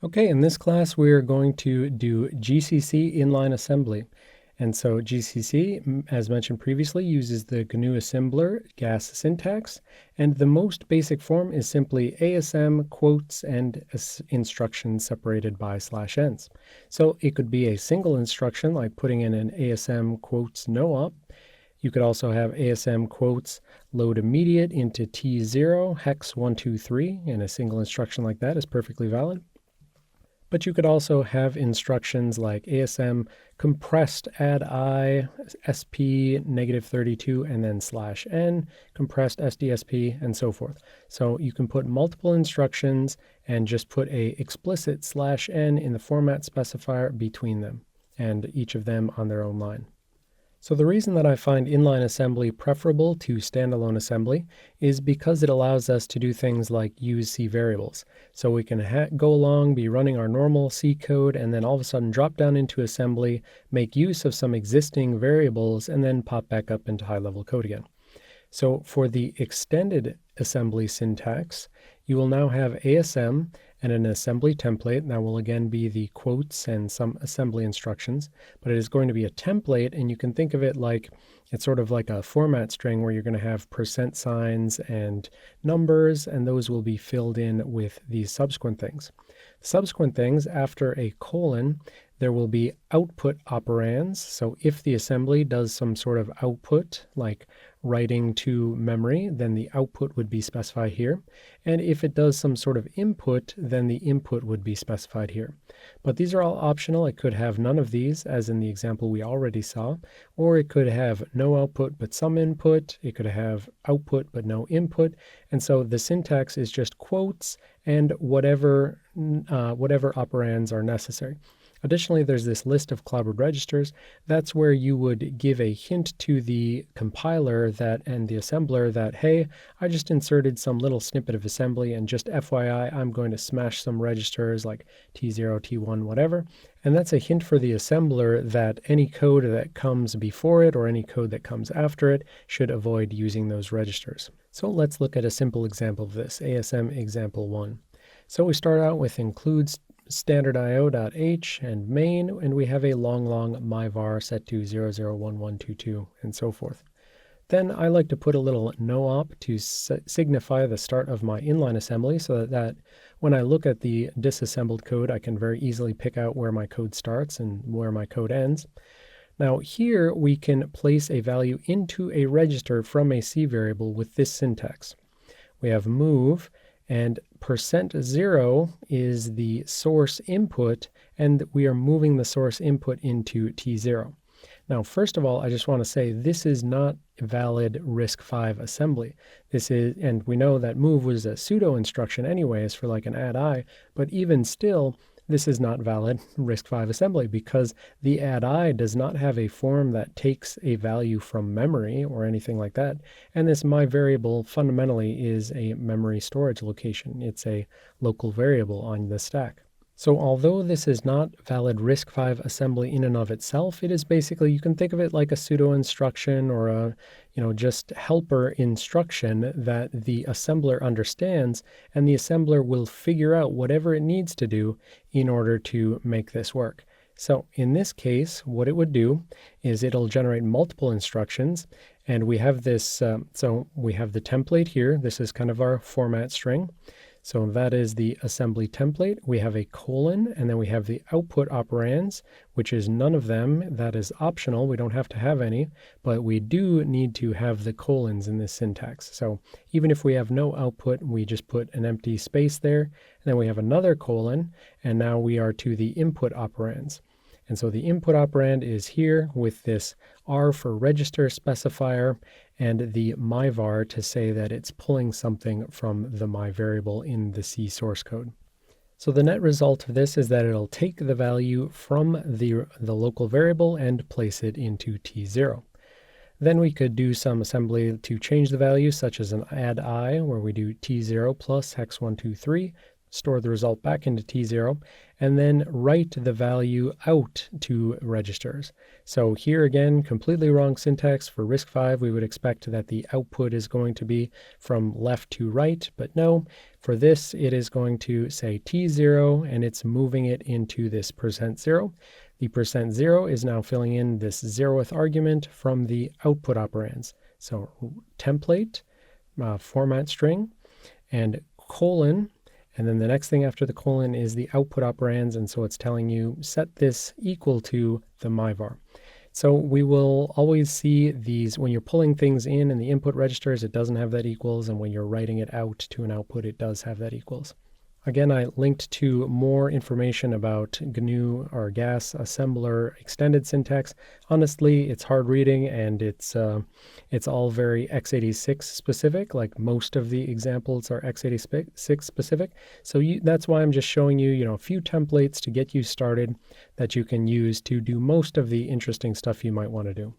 Okay, in this class we're going to do GCC inline assembly. And so GCC, as mentioned previously, uses the GNU assembler gas syntax, and the most basic form is simply ASM quotes and instructions separated by /n's. So it could be a single instruction like putting in an ASM quotes no op. You could also have ASM quotes load immediate into T0 hex 123, and a single instruction like that is perfectly valid. But you could also have instructions like ASM compressed add I, SP -32, and then /n, compressed SDSP, and so forth. So you can put multiple instructions and just put a explicit /n in the format specifier between them, and each of them on their own line. So the reason that I find inline assembly preferable to standalone assembly is because it allows us to do things like use C variables. So we can go along, be running our normal C code, and then all of a sudden drop down into assembly, make use of some existing variables, and then pop back up into high-level code again. So for the extended assembly syntax, you will now have ASM and an assembly template. That will again be the quotes and some assembly instructions, but it is going to be a template, and you can think of it like it's sort of like a format string where you're going to have % and numbers, and those will be filled in with these subsequent things. Subsequent things, after a colon, there will be output operands. So if the assembly does some sort of output, like writing to memory, then the output would be specified here. And if it does some sort of input, then the input would be specified here. But these are all optional. It could have none of these, as in the example we already saw, or it could have no output but some input. It could have output but no input. And so the syntax is just quotes and whatever operands are necessary. Additionally, there's this list of clobbered registers. That's where you would give a hint to the compiler and the assembler that, hey, I just inserted some little snippet of assembly, and just FYI, I'm going to smash some registers like T0, T1, whatever. And that's a hint for the assembler that any code that comes before it or any code that comes after it should avoid using those registers. So let's look at a simple example of this, ASM example 1. So we start out with includes standard.io.h and main, and we have a long myvar set to 001122 and so forth. Then I like to put a little no-op to signify the start of my inline assembly so that when I look at the disassembled code, I can very easily pick out where my code starts and where my code ends. Now here we can place a value into a register from a C variable with this syntax. We have move, and %0 is the source input, and we are moving the source input into T0. Now, first of all, I just want to say this is not valid RISC-V assembly. This is, and we know that move was a pseudo instruction anyways for like an add I, but even still, this is not valid RISC-V assembly because the add I does not have a form that takes a value from memory or anything like that. And this my variable fundamentally is a memory storage location. It's a local variable on the stack. So although this is not valid RISC-V assembly in and of itself, it is basically, you can think of it like a pseudo instruction or a, just helper instruction that the assembler understands, and the assembler will figure out whatever it needs to do in order to make this work. So in this case, what it would do is it'll generate multiple instructions, and we have this, so we have the template here. This is kind of our format string. So that is the assembly template. We have a colon, and then we have the output operands, which is none of them. That is optional. We don't have to have any, but we do need to have the colons in this syntax. So even if we have no output, we just put an empty space there, and then we have another colon, and now we are to the input operands. And so the input operand is here with this R for register specifier and the myvar to say that it's pulling something from the my variable in the C source code. So the net result of this is that it'll take the value from the local variable and place it into T0. Then we could do some assembly to change the value, such as an add I, where we do T0 plus hex 123. store the result back into T0, and then write the value out to registers. So here again, completely wrong syntax. For RISC-V, we would expect that the output is going to be from left to right, but no. For this, it is going to say T0, and it's moving it into this %0. The %0 is now filling in this 0th argument from the output operands. So template, format string, and colon, and then the next thing after the colon is the output operands, and so it's telling you set this equal to the myvar. So we will always see these when you're pulling things in the input registers, it doesn't have that equals, and when you're writing it out to an output, it does have that equals. Again, I linked to more information about GNU or GAS assembler extended syntax. Honestly, it's hard reading, and it's all very x86 specific, like most of the examples are x86 specific. So that's why I'm just showing you, a few templates to get you started that you can use to do most of the interesting stuff you might want to do.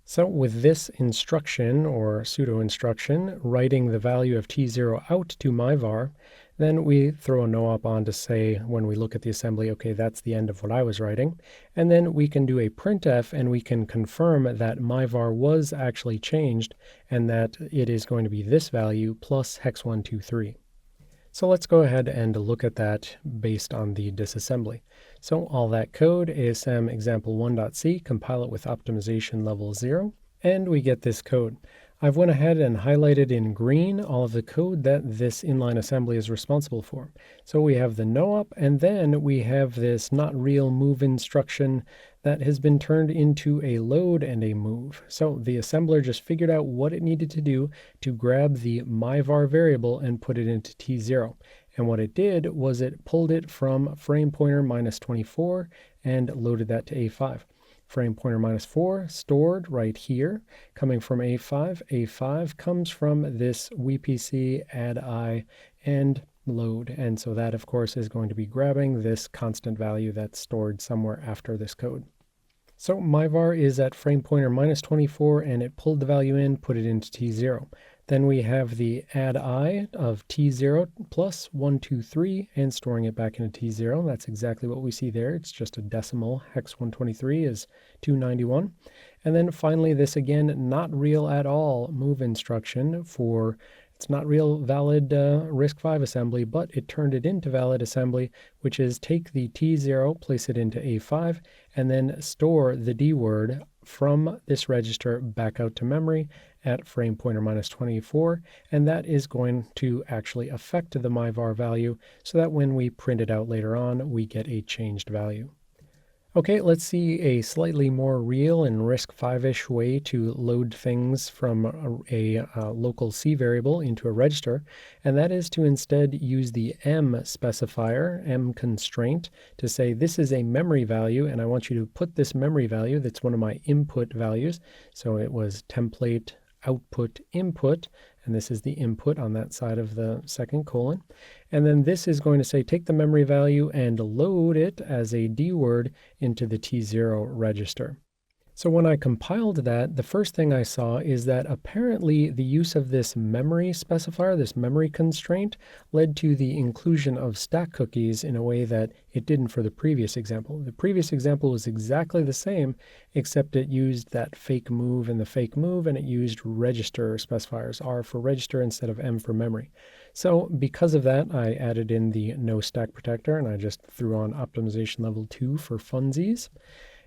So with this instruction or pseudo instruction, writing the value of T0 out to myvar, then we throw a no-op on to say, when we look at the assembly, okay, that's the end of what I was writing. And then we can do a printf, and we can confirm that myvar was actually changed, and that it is going to be this value plus hex 123. So let's go ahead and look at that based on the disassembly. So all that code, ASM example1.c, compile it with optimization level 0, and we get this code. I've went ahead and highlighted in green all of the code that this inline assembly is responsible for. So we have the no-op, and then we have this not real move instruction that has been turned into a load and a move. So the assembler just figured out what it needed to do to grab the myvar variable and put it into T0. And what it did was it pulled it from frame pointer -24 and loaded that to A5. Frame pointer -4 stored right here, coming from A5. A5 comes from this WPC add I and load. And so that, of course, is going to be grabbing this constant value that's stored somewhere after this code. So myvar is at frame pointer -24, and it pulled the value in, put it into T0. Then we have the add I of T0 plus 123 and storing it back into T0. That's exactly what we see there. It's just a decimal. Hex 123 is 291. And then finally, this again, not real at all move instruction for, it's not real valid RISC-V assembly, but it turned it into valid assembly, which is take the T0, place it into A5, and then store the D word from this register back out to memory at frame pointer -24, and that is going to actually affect the myvar value so that when we print it out later on, we get a changed value. Okay, let's see a slightly more real and RISC-V-ish way to load things from a local C variable into a register, and that is to instead use the M specifier, M constraint, to say this is a memory value, and I want you to put this memory value, that's one of my input values, so it was template output input, and this is the input on that side of the second colon. And then this is going to say take the memory value and load it as a D word into the T0 register. So when I compiled that, the first thing I saw is that apparently the use of this memory specifier, this memory constraint, led to the inclusion of stack cookies in a way that it didn't for the previous example. The previous example was exactly the same, except it used that fake move and the fake move, and it used register specifiers, R for register instead of M for memory. So because of that, I added in the no stack protector, and I just threw on optimization level 2 for funsies.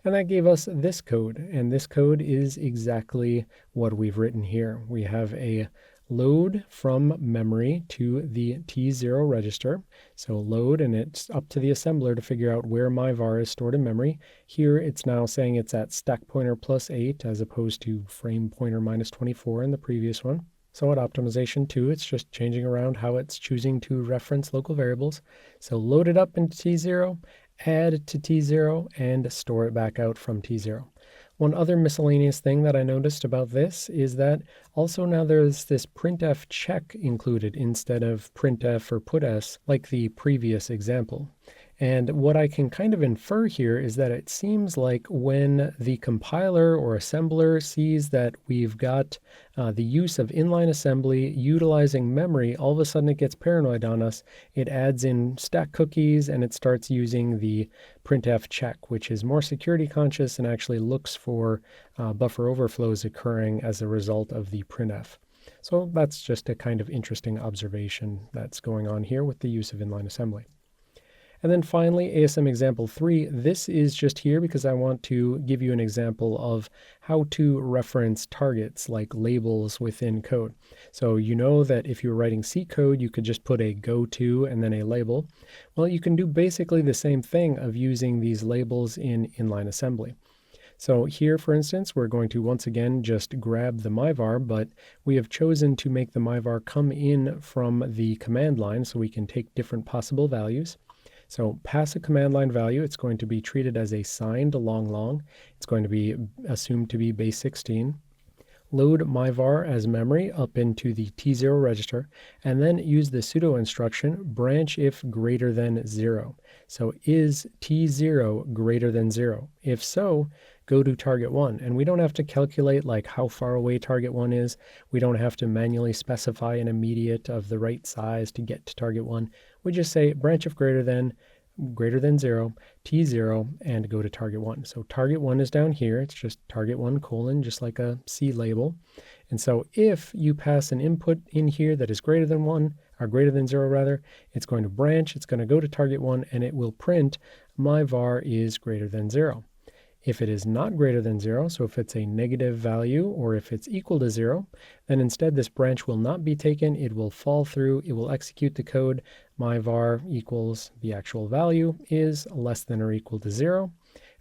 And that gave us this code, and this code is exactly what we've written here. We have a load from memory to the T0 register. So load, and it's up to the assembler to figure out where myvar is stored in memory. Here it's now saying it's at stack pointer +8 as opposed to frame pointer -24 in the previous one. So at optimization 2, it's just changing around how it's choosing to reference local variables. So load it up into T0, add to T0, and store it back out from T0. One other miscellaneous thing that I noticed about this is that also now there's this printf check included instead of printf or puts like the previous example. And what I can kind of infer here is that it seems like when the compiler or assembler sees that we've got the use of inline assembly utilizing memory, all of a sudden it gets paranoid on us. It adds in stack cookies and it starts using the printf check, which is more security conscious and actually looks for buffer overflows occurring as a result of the printf. So that's just a kind of interesting observation that's going on here with the use of inline assembly. And then finally, ASM example 3, this is just here because I want to give you an example of how to reference targets like labels within code. So you know that if you're writing C code, you could just put a go to and then a label. Well, you can do basically the same thing of using these labels in inline assembly. So here, for instance, we're going to once again just grab the myvar, but we have chosen to make the myvar come in from the command line so we can take different possible values. So pass a command line value. It's going to be treated as a signed long. It's going to be assumed to be base 16. Load myvar as memory up into the T0 register, and then use the sudo instruction branch if greater than 0. So is T0 greater than 0? If so, go to target 1. And we don't have to calculate like how far away target 1 is. We don't have to manually specify an immediate of the right size to get to target 1. We just say branch if greater than 0, T0, and go to target 1. So target 1 is down here. It's just target 1 colon, just like a C label. And so if you pass an input in here that is greater than 1, or greater than 0 rather, it's going to branch, it's going to go to target 1, and it will print my var is greater than 0. If it is not greater than 0, so if it's a negative value or if it's equal to 0, then instead this branch will not be taken. It will fall through. It will execute the code. My var equals the actual value is less than or equal to 0.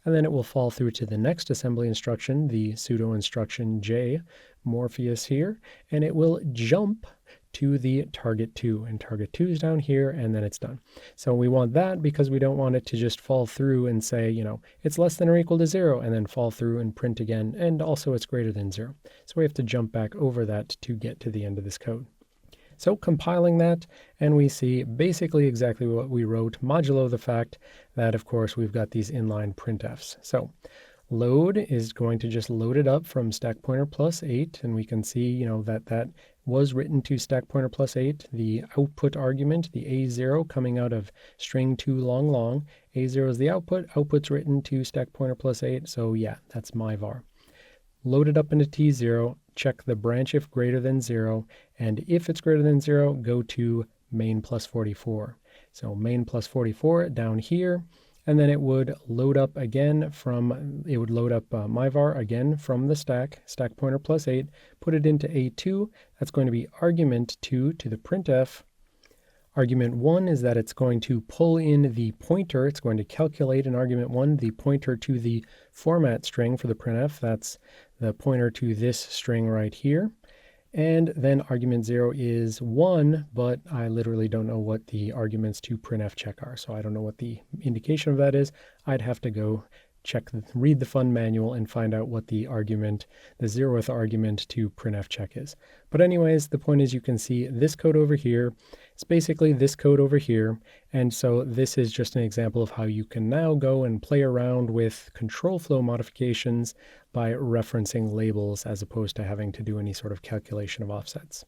And then it will fall through to the next assembly instruction, the sudo instruction J, Morpheus here, and it will jump to the target 2, and target 2 is down here, and then it's done. So we want that because we don't want it to just fall through and say, you know, it's less than or equal to 0, and then fall through and print again, and also it's greater than 0. So we have to jump back over that to get to the end of this code. So compiling that, and we see basically exactly what we wrote, modulo the fact that, of course, we've got these inline printfs. So load is going to just load it up from stack pointer plus 8, and we can see, you know, that was written to stack pointer plus 8. The output argument, the A0 coming out of string 2 long, A0 is the output, output's written to stack pointer plus 8, so yeah, that's my var. Load it up into T0, check the branch if greater than 0, and if it's greater than 0, go to main plus 44. So main plus 44 down here, and then it would load up again from, it would load up myvar again from the stack pointer plus 8, put it into A2. That's going to be argument 2 to the printf. Argument 1 is that it's going to pull in the pointer. It's going to calculate in argument 1 the pointer to the format string for the printf. That's the pointer to this string right here. And then argument 0 is 1, but I literally don't know what the arguments to printf check are. So I don't know what the indication of that is. I'd have to go check, read the fun manual and find out what the argument, the 0th argument to printf check is. But anyways, the point is you can see this code over here. It's basically this code over here. And so this is just an example of how you can now go and play around with control flow modifications by referencing labels as opposed to having to do any sort of calculation of offsets.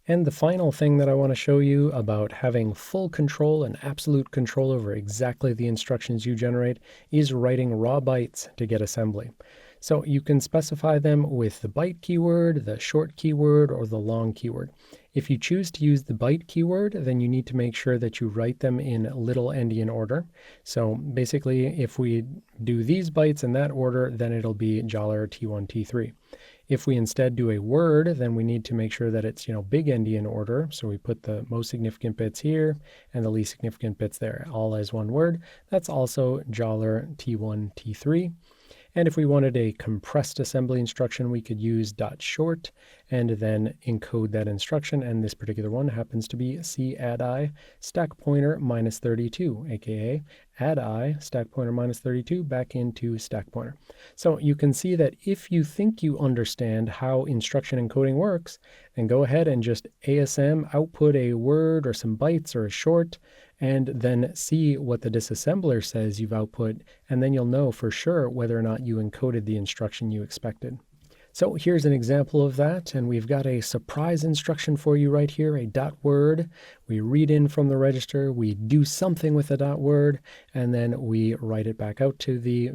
And the final thing that I want to show you about having full control and absolute control over exactly the instructions you generate is writing raw bytes to get assembly. So you can specify them with the byte keyword, the short keyword, or the long keyword. If you choose to use the byte keyword, then you need to make sure that you write them in little endian order. So basically, if we do these bytes in that order, then it'll be $T1, T3. If we instead do a word, then we need to make sure that it's, big endian order. So we put the most significant bits here and the least significant bits there, all as one word. That's also $T1, T3. And if we wanted a compressed assembly instruction, we could use .short and then encode that instruction. And this particular one happens to be C add I stack pointer minus 32, aka add I stack pointer minus 32 back into stack pointer. So you can see that if you think you understand how instruction encoding works, then go ahead and just ASM output a word or some bytes or a short, and then see what the disassembler says you've output, and then you'll know for sure whether or not you encoded the instruction you expected. So here's an example of that, and we've got a surprise instruction for you right here, a dot word. We read in from the register, we do something with the dot word, and then we write it back out to the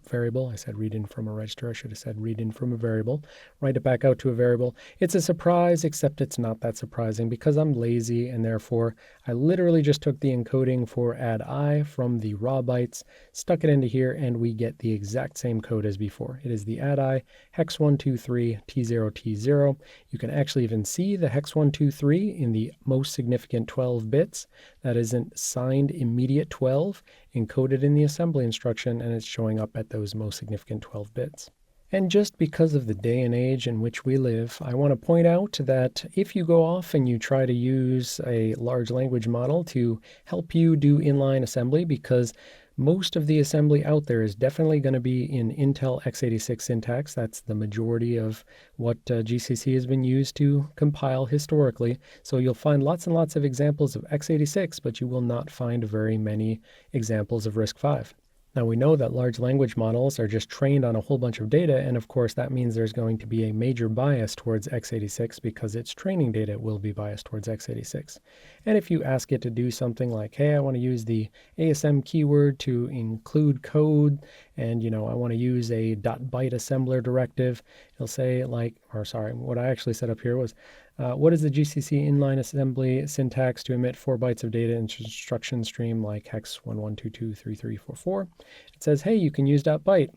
variable. I said read in from a register. I should have said read in from a variable. Write it back out to a variable. It's a surprise, except it's not that surprising because I'm lazy, and therefore I literally just took the encoding for add I from the raw bytes, stuck it into here, and we get the exact same code as before. It is the add I hex 123 T0 T0. You can actually even see the hex 123 in the most significant 12 bits. That isn't signed immediate 12 encoded in the assembly instruction, and it's showing up at those most significant 12 bits. And just because of the day and age in which we live, I want to point out that if you go off and you try to use a large language model to help you do inline assembly, because most of the assembly out there is definitely going to be in Intel x86 syntax. That's the majority of what GCC has been used to compile historically. So you'll find lots and lots of examples of x86, but you will not find very many examples of RISC-V. Now we know that large language models are just trained on a whole bunch of data, and of course that means there's going to be a major bias towards x86 because its training data will be biased towards x86. And if you ask it to do something like, hey, I want to use the ASM keyword to include code, and I want to use a .byte assembler directive, it'll say what I actually set up here was, what is the GCC inline assembly syntax to emit 4 bytes of data into instruction stream like hex 11223344? It says, hey, you can use .byte,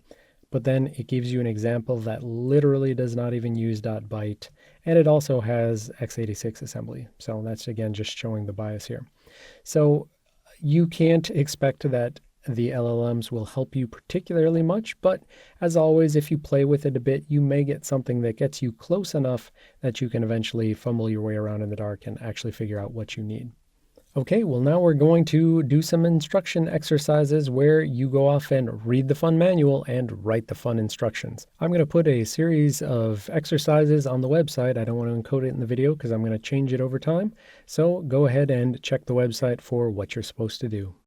but then it gives you an example that literally does not even use .byte, and it also has x86 assembly. So that's, again, just showing the bias here. So you can't expect that the LLMs will help you particularly much, but as always, if you play with it a bit, you may get something that gets you close enough that you can eventually fumble your way around in the dark and actually figure out what you need. Okay, well now we're going to do some instruction exercises where you go off and read the fun manual and write the fun instructions. I'm going to put a series of exercises on the website. I don't want to encode it in the video because I'm going to change it over time. So go ahead and check the website for what you're supposed to do.